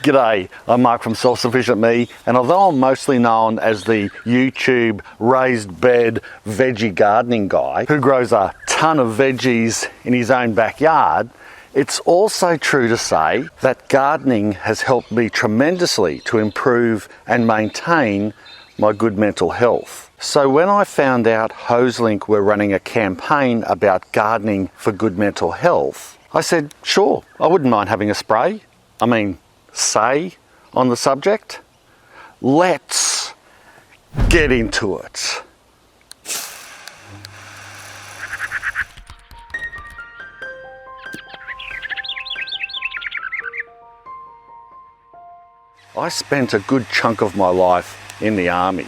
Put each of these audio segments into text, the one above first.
G'day, I'm Mark from Self Sufficient Me, and although I'm mostly known as the YouTube raised bed veggie gardening guy who grows a ton of veggies in his own backyard, it's also true to say that gardening has helped me tremendously to improve and maintain my good mental health. So when I found out Hoselink were running a campaign about gardening for good mental health, I said, sure, I wouldn't mind having a say on the subject. Let's get into it. I spent a good chunk of my life in the army,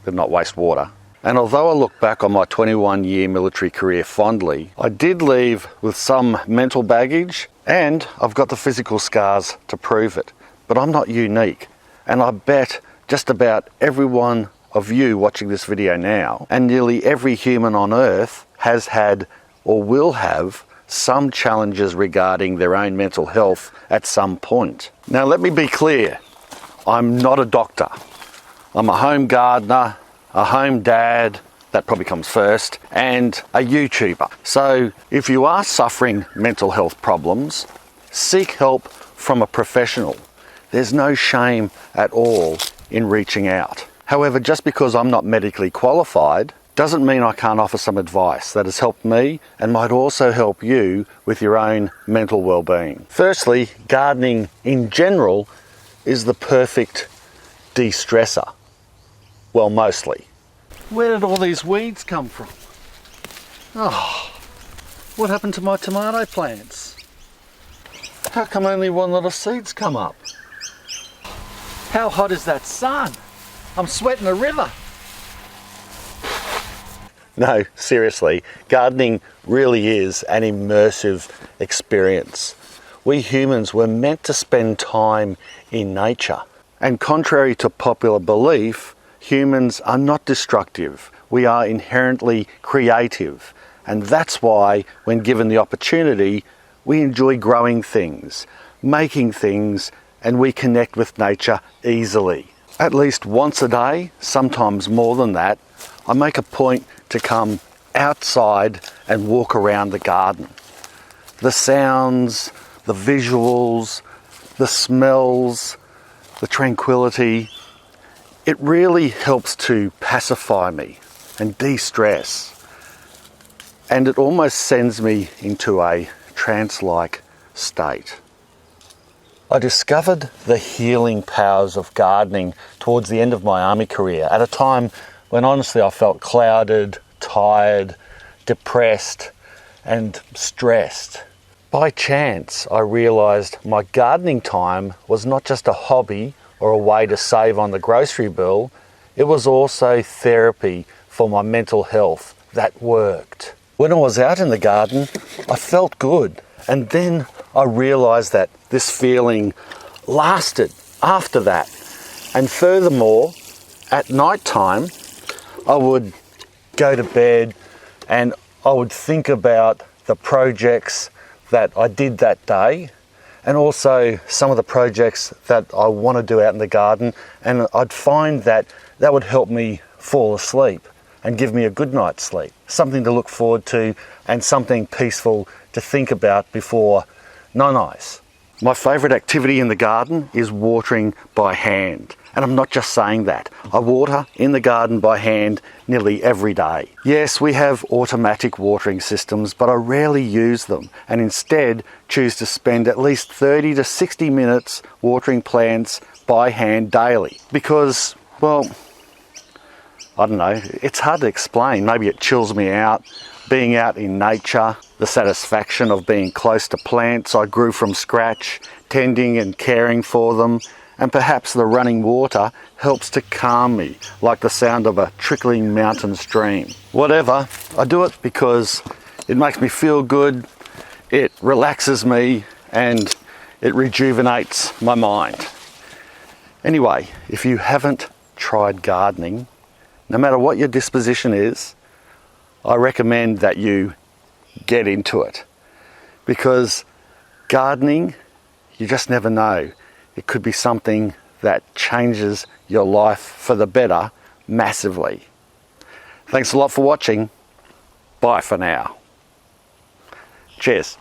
did not waste water. And although I look back on my 21-year military career fondly, I did leave with some mental baggage, and I've got the physical scars to prove it. But I'm not unique, and I bet just about every one of you watching this video now, and nearly every human on earth, has had or will have some challenges regarding their own mental health at some point. Now let me be clear, I'm not a doctor. I'm a home gardener, a home dad, that probably comes first, and a YouTuber. So if you are suffering mental health problems, seek help from a professional. There's no shame at all in reaching out. However, just because I'm not medically qualified doesn't mean I can't offer some advice that has helped me and might also help you with your own mental well-being. Firstly, gardening in general is the perfect de-stressor. Well, mostly. Where did all these weeds come from? Oh, what happened to my tomato plants? How come only one lot of seeds come up? How hot is that sun? I'm sweating a river. No, seriously, gardening really is an immersive experience. We humans were meant to spend time in nature. And contrary to popular belief, humans are not destructive. We are inherently creative. And that's why, when given the opportunity, we enjoy growing things, making things, and we connect with nature easily. At least once a day, sometimes more than that, I make a point to come outside and walk around the garden. The sounds, the visuals, the smells, the tranquility, it really helps to pacify me and de-stress. And it almost sends me into a trance-like state. I discovered the healing powers of gardening towards the end of my army career, at a time when honestly I felt clouded, tired, depressed, and stressed. By chance, I realised my gardening time was not just a hobby or a way to save on the grocery bill, it was also therapy for my mental health that worked. When I was out in the garden, I felt good. And then I realised that this feeling lasted after that. And furthermore, at night time, I would go to bed and I would think about the projects that I did that day, and also some of the projects that I want to do out in the garden, and I'd find that that would help me fall asleep and give me a good night's sleep. Something to look forward to and something peaceful to think about before night-nights. My favourite activity in the garden is watering by hand. And I'm not just saying that. I water in the garden by hand nearly every day. Yes, we have automatic watering systems, but I rarely use them, and instead choose to spend at least 30 to 60 minutes watering plants by hand daily. Because, well, I don't know, it's hard to explain. Maybe it chills me out. Being out in nature, the satisfaction of being close to plants I grew from scratch, tending and caring for them, and perhaps the running water helps to calm me, like the sound of a trickling mountain stream. Whatever, I do it because it makes me feel good, it relaxes me, and it rejuvenates my mind. Anyway, if you haven't tried gardening, no matter what your disposition is, I recommend that you get into it, because gardening, you just never know. it could be something that changes your life for the better massively. Thanks a lot for watching. Bye for now. Cheers.